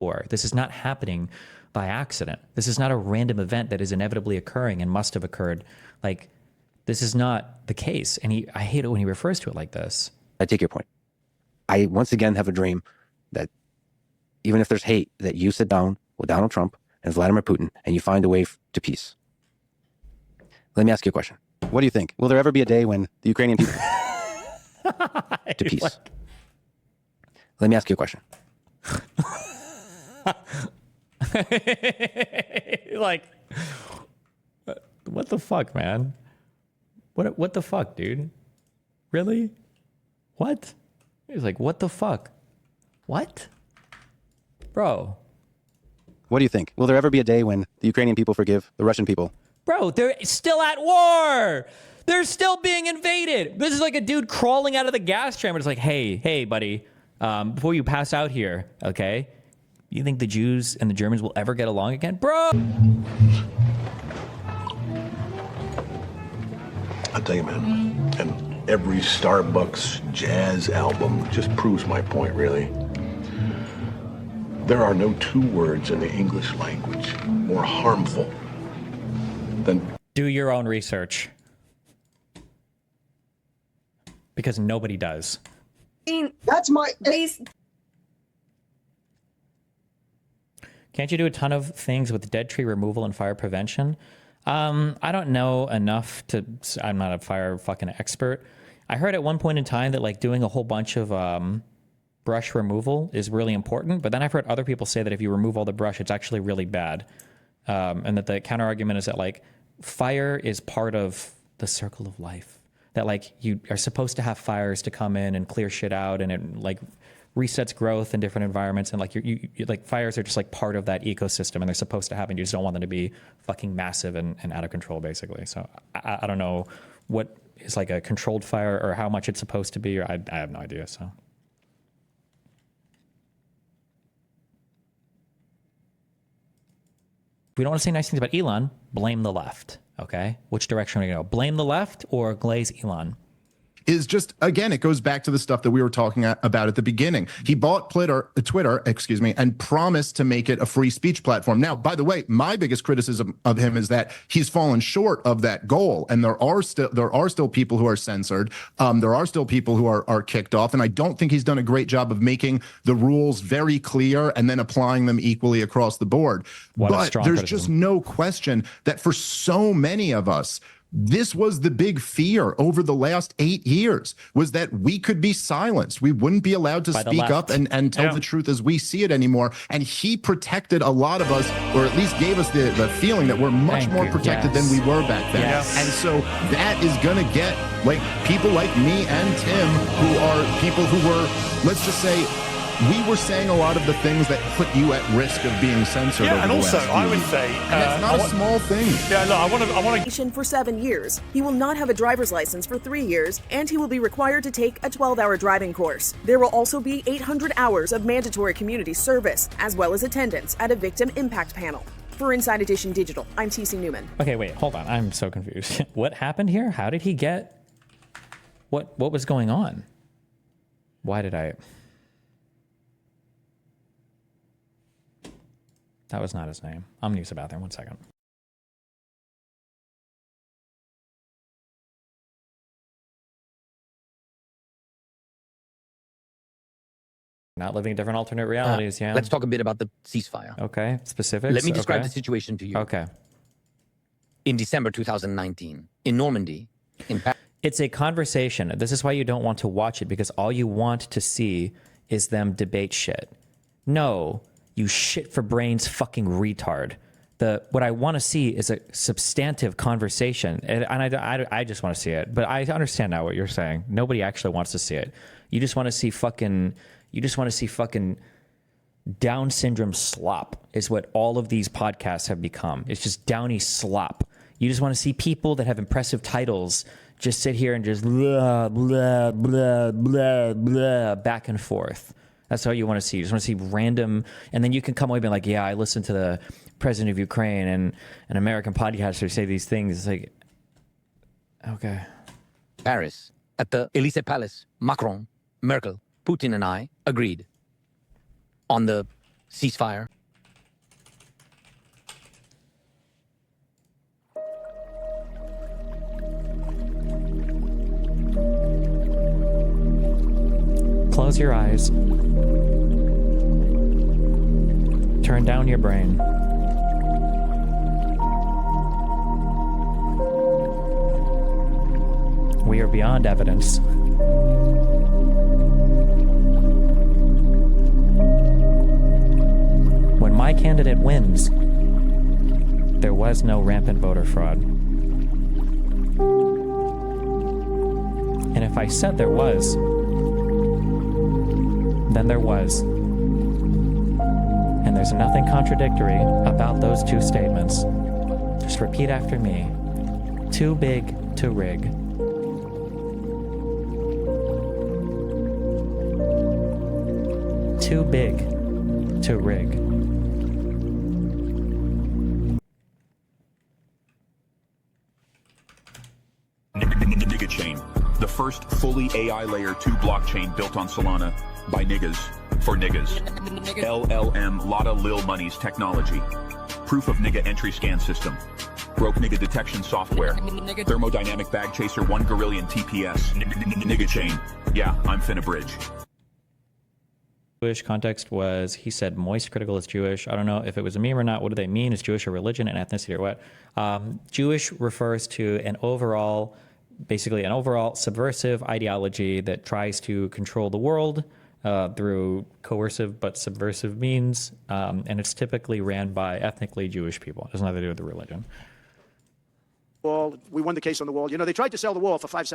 war. This is not happening by accident. This is not a random event that is inevitably occurring and must have occurred. Like, this is not the case. And I hate it when he refers to it like this. I take your point. I once again have a dream that even if there's hate, that you sit down with Donald Trump and Vladimir Putin and you find a way to peace. Let me ask you a question. What do you think? Will there ever be a day when the Ukrainian people to peace? Let me ask you a question. Like, what the fuck, man? What the fuck, dude? Really? What? He's like, what the fuck? What? Bro. What do you think? Will there ever be a day when the Ukrainian people forgive the Russian people? Bro, they're still at war. They're still being invaded. This is like a dude crawling out of the gas chamber. It's like, hey, buddy, before you pass out here, okay? You think the Jews and the Germans will ever get along again? Bro! I'll tell you, man, and every Starbucks jazz album just proves my point, really. There are no two words in the English language more harmful than... Do your own research. Because nobody does. That's my... Can't you do a ton of things with dead tree removal and fire prevention? I don't know enough to... I'm not a fire fucking expert. I heard at one point in time that like doing a whole bunch of brush removal is really important, but then I've heard other people say that if you remove all the brush, it's actually really bad. And that the counter argument is that like fire is part of the circle of life. That like you are supposed to have fires to come in and clear shit out, and it like resets growth in different environments, and like you like fires are just like part of that ecosystem, and they're supposed to happen. You just don't want them to be fucking massive and out of control, basically. So I don't know what is like a controlled fire or how much it's supposed to be, or I have no idea. So. If we don't want to say nice things about Elon, blame the left, okay? Which direction are we going to go? Blame the left or glaze Elon? Is just, again, it goes back to the stuff that we were talking about at the beginning. He bought Twitter, and promised to make it a free speech platform. Now, by the way, my biggest criticism of him is that he's fallen short of that goal, and there are still people who are censored. There are still people who are kicked off, and I don't think he's done a great job of making the rules very clear and then applying them equally across the board. But there's just no question that for so many of us, this was the big fear over the last 8 years, was that we could be silenced. We wouldn't be allowed to speak up and tell the truth as we see it anymore. And he protected a lot of us, or at least gave us the feeling that we're much more protected than we were back then. And so that is going to get like people like me and Tim, who are people who were, let's just say, we were saying a lot of the things that put you at risk of being censored. Yeah, and also I would say, and it's not a small thing. Yeah, look, I want to. For 7 years, he will not have a driver's license for 3 years, and he will be required to take a 12-hour driving course. There will also be 800 hours of mandatory community service, as well as attendance at a victim impact panel. For Inside Edition Digital, I'm TC Newman. Okay, wait, hold on. I'm so confused. What happened here? How did he get? What was going on? Why did I? That was not his name. I'm gonna use the bathroom. 1 second. Not living different alternate realities, yeah. Let's talk a bit about the ceasefire. Okay, specifics. Let me describe the situation to you. Okay. In December 2019, in Normandy, in Paris. It's a conversation. This is why you don't want to watch it, because all you want to see is them debate shit. No. You shit for brains fucking retard. What I want to see is a substantive conversation, and I just want to see it. But I understand now what you're saying. Nobody actually wants to see it. You just want to see fucking Down syndrome slop is what all of these podcasts have become. It's just Downy slop. You just want to see people that have impressive titles just sit here and just blah blah blah blah blah back and forth. That's all you want to see. You just want to see random, and then you can come away being like, yeah, I listened to the president of Ukraine and an American podcaster say these things. It's like, okay. Paris, at the Élysée Palace, Macron, Merkel, Putin and I agreed on the ceasefire. Close your eyes. Turn down your brain. We are beyond evidence. When my candidate wins, there was no rampant voter fraud. And if I said there was, then there was. And there's nothing contradictory about those two statements. Just repeat after me. Too big to rig. Too big to rig. Nigga Chain, the first fully AI layer 2 blockchain built on Solana by niggas for niggas. LLM Lotta Lil Money's technology. Proof of nigga entry scan system. Broke nigga detection software. Thermodynamic bag chaser 1 Gorillion TPS. Nigga Chain. Yeah, I'm finna bridge. Jewish context was, he said moist critical is Jewish. I don't know if it was a meme or not. What do they mean? Is Jewish a religion and ethnicity or what? Jewish refers to an overall, basically an overall subversive ideology that tries to control the world through coercive but subversive means. And it's typically ran by ethnically Jewish people. It has nothing to do with the religion. Wall. We won the case on the wall. You know, they tried to sell the wall for $5